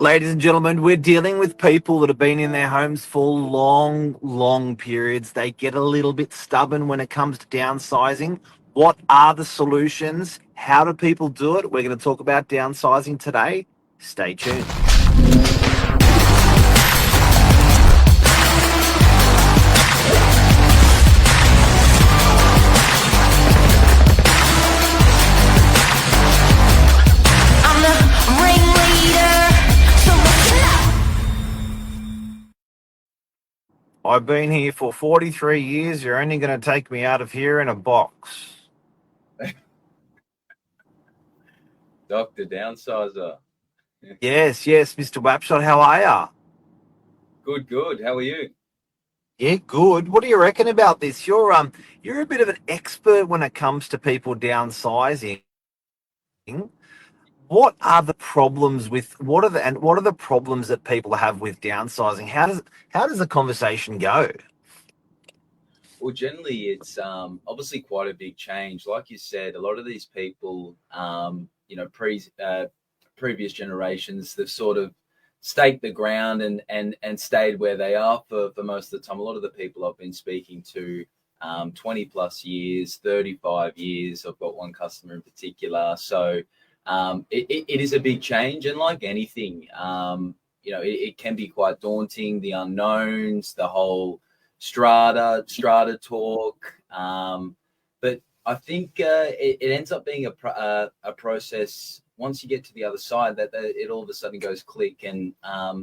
Ladies and gentlemen, we're dealing with people that have been in their homes for long, long periods. They get a little bit stubborn when it comes to downsizing. What are the solutions? How do people do it? We're going to talk about downsizing today. Stay tuned. I'm the ringleader, so listen up. I've been here for 43 years. You're only going to take me out of here in a box. Dr. Downsizer. Yes, Mr. Wapshot, how are ya? Good. How are you? Yeah, good. What do you reckon about this? You're a bit of an expert when it comes to people downsizing. What are the problems with what are the problems that people have with downsizing? How does the conversation go? Well, generally, it's obviously quite a big change. Like you said, a lot of these people, previous generations, they've sort of staked the ground and stayed where they are for most of the time. A lot of the people I've been speaking to, 20 plus years, 35 years. I've got one customer in particular. So it is a big change. And like anything, it can be quite daunting, the unknowns, the whole strata talk. But I think it ends up being a process once you get to the other side that it all of a sudden goes click and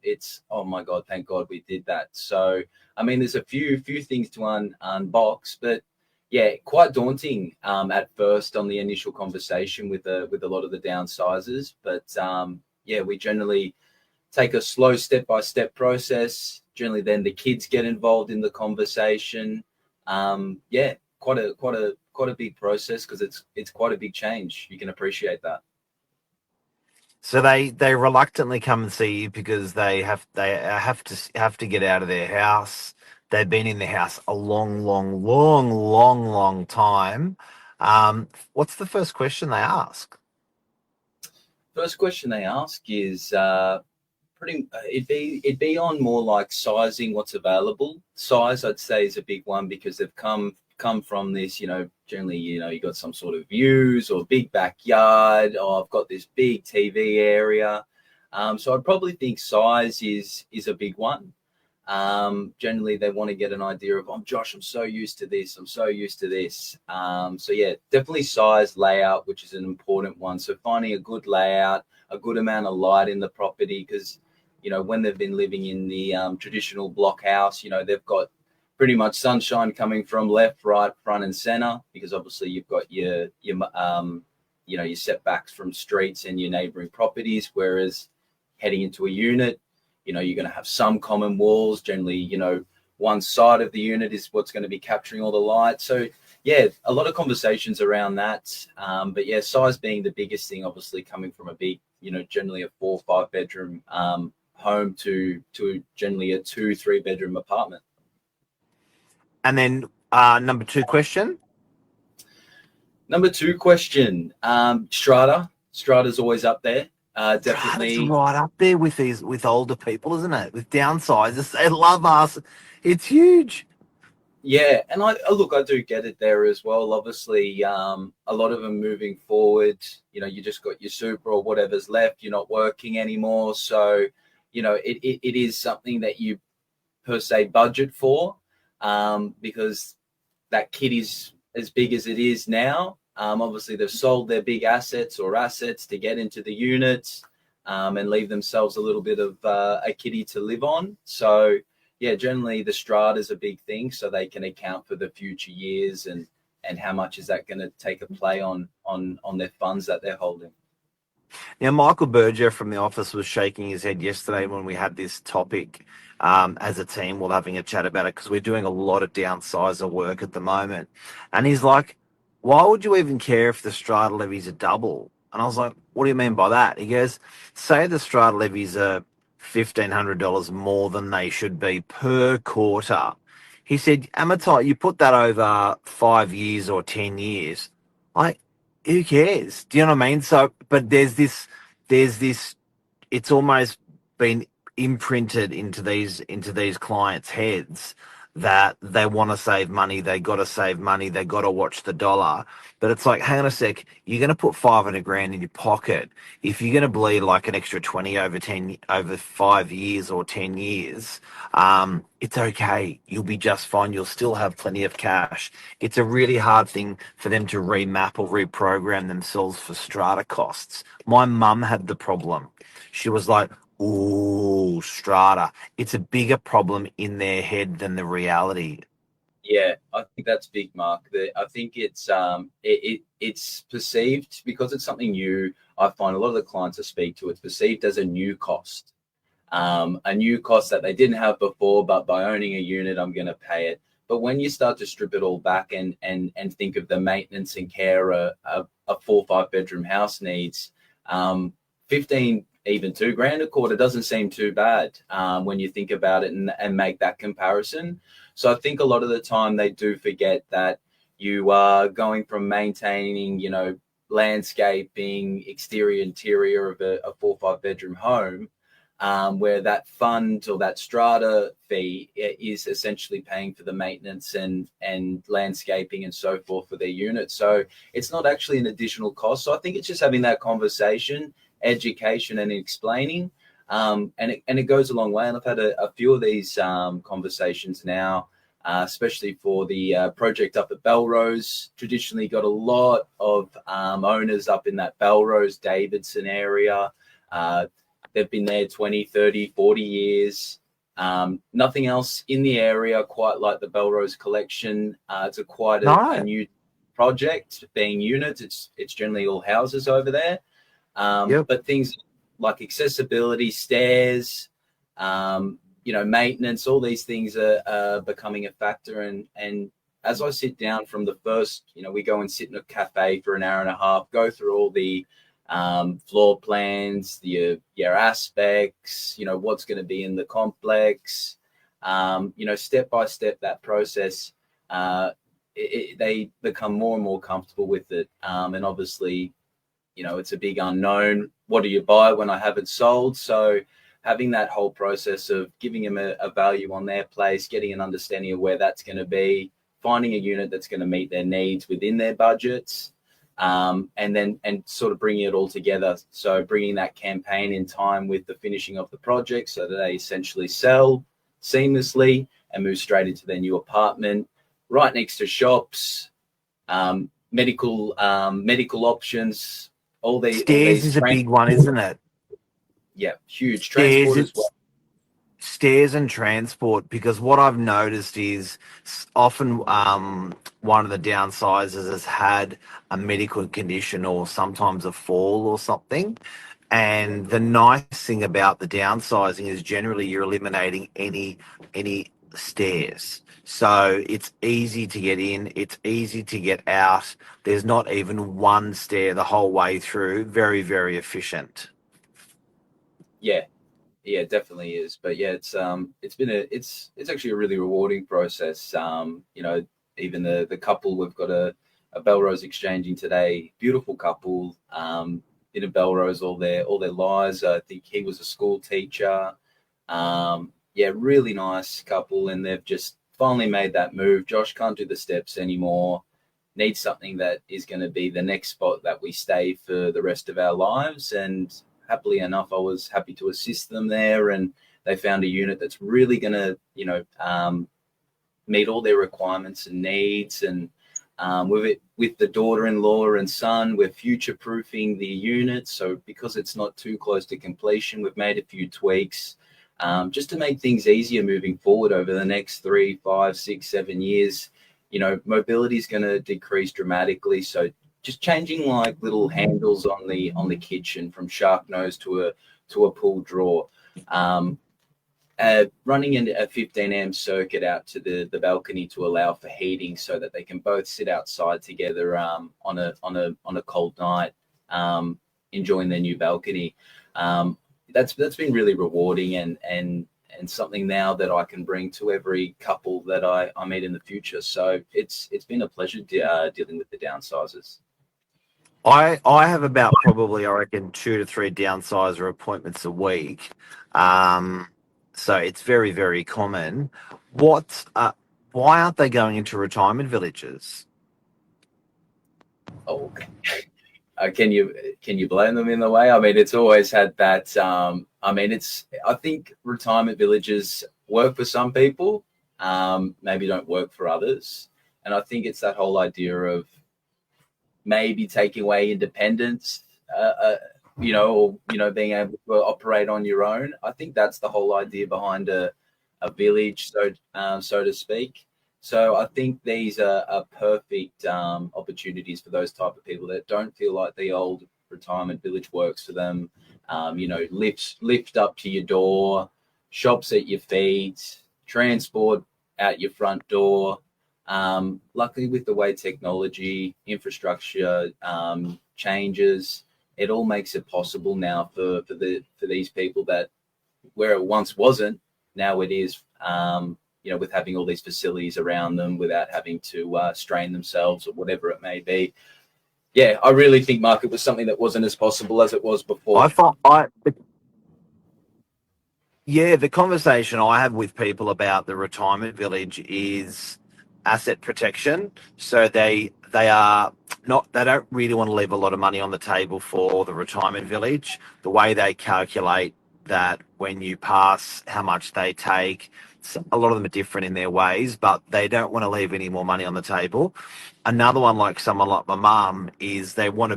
it's, oh my God, thank God we did that. So, I mean, there's a few things to unbox, but yeah, quite daunting at first on the initial conversation with a lot of the downsizers. But yeah, we generally take a slow step-by-step process. Generally, then the kids get involved in the conversation. Yeah, quite a big process because it's quite a big change. You can appreciate that. So they reluctantly come and see you because they have to get out of their house. They've been in their house a long time. What's the first question they ask? First question they ask is it'd be on more like sizing what's available. Size, I'd say, is a big one because they've come from this, generally, you got some sort of views or big backyard, or I've got this big TV area. So I'd probably think size is a big one. Generally they want to get an idea of, oh, Josh, I'm so used to this. So yeah, definitely size, layout, which is an important one. So finding a good layout, a good amount of light in the property, because when they've been living in the traditional block house, they've got pretty much sunshine coming from left, right, front, and center, because obviously you've got your setbacks from streets and your neighboring properties. Whereas heading into a unit, you're going to have some common walls. Generally, one side of the unit is what's going to be capturing all the light. So yeah, a lot of conversations around that. But yeah, size being the biggest thing, obviously coming from a big, generally a 4 or 5 bedroom home to generally a 2-3 bedroom apartment. And then number two question. Number 2 question, strata. Strata's always up there. Definitely. It's right up there with older people, isn't it? With downsizers, they love us. It's huge. Yeah, and I do get it there as well. Obviously, a lot of them moving forward, you just got your super or whatever's left. You're not working anymore, so it is something that you per se budget for, because that kit is as big as it is now. Obviously, they've sold their big assets to get into the units, and leave themselves a little bit of a kitty to live on. So yeah, generally the strata is a big thing, so they can account for the future years and how much is that going to take a play on their funds that they're holding. Now, Michael Berger from the office was shaking his head yesterday when we had this topic as a team. We're having a chat about it because we're doing a lot of downsizer work at the moment. And he's like, why would you even care if the strata levies are double? And I was like, what do you mean by that? He goes, say the strata levies are $1,500 more than they should be per quarter. He said, amortize, you put that over 5 years or 10 years. Like, who cares? Do you know what I mean? So, but there's this, it's almost been imprinted into these clients' heads that they want to save money, they got to save money, they got to watch the dollar. But it's like, hang on a sec, you're going to put 500 grand in your pocket. If you're going to bleed like an extra 20 over 5 years or 10 years, it's okay. You'll be just fine. You'll still have plenty of cash. It's a really hard thing for them to remap or reprogram themselves for strata costs. My mum had the problem. She was like, ooh, strata. It's a bigger problem in their head than the reality. Yeah, I think that's big, Mark. I think it's perceived because it's something new. I find a lot of the clients I speak to, it's perceived as a new cost that they didn't have before, but by owning a unit, I'm going to pay it. But when you start to strip it all back and think of the maintenance and care a 4 or 5 bedroom house needs, 15, even 2 grand a quarter doesn't seem too bad when you think about it and make that comparison. So I think a lot of the time they do forget that you are going from maintaining, landscaping, exterior, interior of a 4 or 5 bedroom home, where that fund or that strata fee is essentially paying for the maintenance and landscaping and so forth for their unit. So it's not actually an additional cost. So I think it's just having that conversation, education, and explaining. And it goes a long way. And I've had a few of these conversations now, especially for the project up at Belrose. Traditionally got a lot of owners up in that Belrose, Davidson area. They've been there 20, 30, 40 years. Nothing else in the area quite like the Belrose collection. It's quite a No. new project, being units. It's generally all houses over there. Yep. But things like accessibility, stairs, maintenance, all these things are becoming a factor. And as I sit down from the first, we go and sit in a cafe for an hour and a half, go through all the floor plans, your aspects, what's going to be in the complex, step by step, that process, they become more and more comfortable with it. And obviously, it's a big unknown. What do you buy when I have it sold? So having that whole process of giving them a value on their place, getting an understanding of where that's going to be, finding a unit that's going to meet their needs within their budgets, and sort of bringing it all together. So bringing that campaign in time with the finishing of the project so that they essentially sell seamlessly and move straight into their new apartment, right next to shops, medical options, Stairs is a big one, isn't it? Yeah, huge Stairs, transport as well. stairs and transport, because what I've noticed is often one of the downsizers has had a medical condition or sometimes a fall or something. And the nice thing about the downsizing is generally you're eliminating any stairs. So it's easy to get in, it's easy to get out. There's not even one stair the whole way through. Very, very efficient. Yeah, yeah, it definitely is. But yeah, it's actually a really rewarding process. Even the couple, we've got a Belrose exchanging today, beautiful couple, in a Belrose all their lives. I think he was a school teacher. Yeah, really nice couple, and they've just finally made that move. Josh can't do the steps anymore. Needs something that is going to be the next spot that we stay for the rest of our lives. And happily enough, I was happy to assist them there, and they found a unit that's really going to, meet all their requirements and needs. And with the daughter-in-law and son, we're future-proofing the unit. So because it's not too close to completion, we've made a few tweaks just to make things easier moving forward over the next 3, 5, 6, 7 years. Mobility is going to decrease dramatically. So just changing like little handles on the kitchen from shark nose to a pull drawer. Running in a 15 amp circuit out to the balcony to allow for heating so that they can both sit outside together on a cold night, enjoying their new balcony. That's been really rewarding and something now that I can bring to every couple that I meet in the future. So it's been a pleasure dealing with the downsizers. I have about probably, I reckon, 2 to 3 downsizer appointments a week. Um, so it's very, very common. What? Why aren't they going into retirement villages? Oh, can you blame them in the way? I mean, it's always had that. I mean, I think retirement villages work for some people, maybe don't work for others, and I think it's that whole idea of maybe taking away independence, or being able to operate on your own. I think that's the whole idea behind a village, so to speak. So I think these are perfect opportunities for those type of people that don't feel like the old retirement village works for them. Lift up to your door, shops at your feet, transport out your front door. Luckily, with the way technology infrastructure changes, it all makes it possible now for these people that where it once wasn't, now it is. With having all these facilities around them without having to strain themselves or whatever it may be. Yeah, I really think, Mark, it was something that wasn't as possible as it was before. I find Yeah, the conversation I have with people about the retirement village is asset protection. So they don't really want to leave a lot of money on the table for the retirement village. The way they calculate that when you pass, how much they take, a lot of them are different in their ways, but they don't want to leave any more money on the table. Another one, like someone like my mum, is they don't want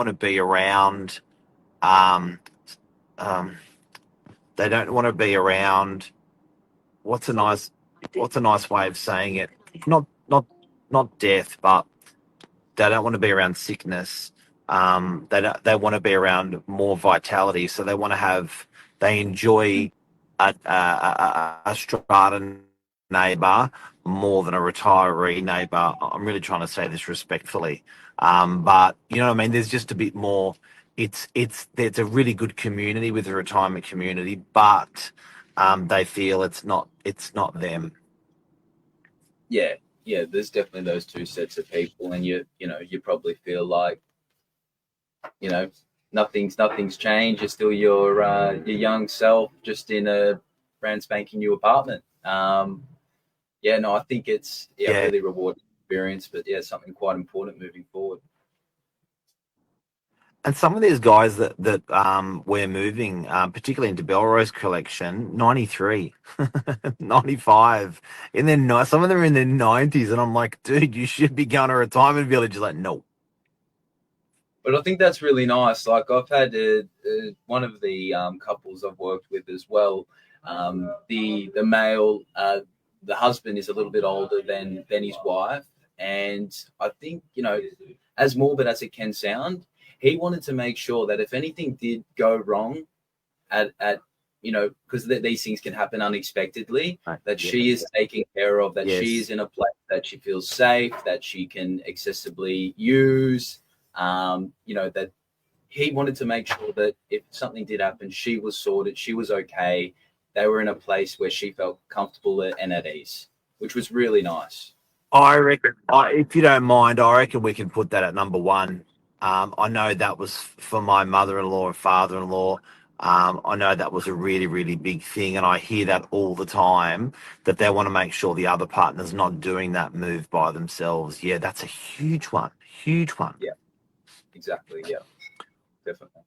to be around um, um, they don't want to be around what's a nice what's a nice way of saying it? Not not not death, but they don't want to be around sickness. They want to be around more vitality. So they enjoy a strata neighbour more than a retiree neighbour. I'm really trying to say this respectfully, but you know what I mean. There's just a bit more. It's a really good community with a retirement community, but they feel it's not them. Yeah, yeah. There's definitely those two sets of people, and you probably feel like you know nothing's changed. You're still your young self, just in a brand spanking new apartment. Yeah, no, I think it's Yeah. really rewarding experience, but yeah, something quite important moving forward. And some of these guys that we're moving, particularly into Belrose collection, 93, 95, and then some of them are in their 90s, and I'm like, dude, you should be going to a retirement village. He's like, no. But I think that's really nice. Like I've had one of the couples I've worked with as well. The male, the husband is a little bit older than his wife, and I think as morbid as it can sound, he wanted to make sure that if anything did go wrong at because these things can happen unexpectedly, Right. that Yeah. she is taken care of, that she Yes. is in a place that she feels safe, that she can accessibly use. That he wanted to make sure that if something did happen, she was sorted, she was okay. They were in a place where she felt comfortable and at ease, which was really nice. I reckon, if you don't mind, I reckon we can put that at number one. I know that was for my mother-in-law and father-in-law. I know that was a really, really big thing, and I hear that all the time that they want to make sure the other partner's not doing that move by themselves. Yeah, that's a huge one, huge one. Yeah, exactly. Yeah, definitely.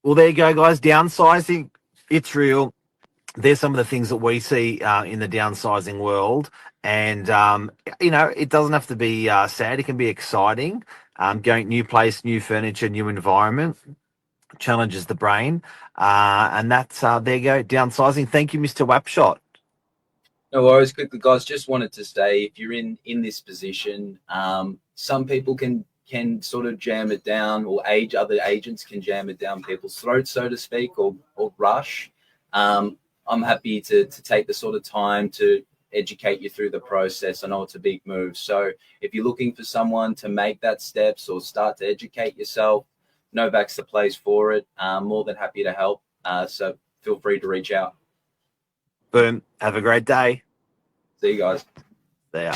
Well, there you go, guys. Downsizing, it's real. There's some of the things that we see in the downsizing world. And, it doesn't have to be sad. It can be exciting. Going new place, new furniture, new environment challenges the brain. And that's, there you go, downsizing. Thank you, Mr. Wapshot. No worries. Quickly, guys, just wanted to say if you're in this position, some people can sort of jam it down, or other agents can jam it down people's throats, so to speak, or rush. I'm happy to take the sort of time to educate you through the process. I know it's a big move, so if you're looking for someone to make that steps or start to educate yourself, Novak's the place for it. More than happy to help. So feel free to reach out. Boom. Have a great day. See you guys. There.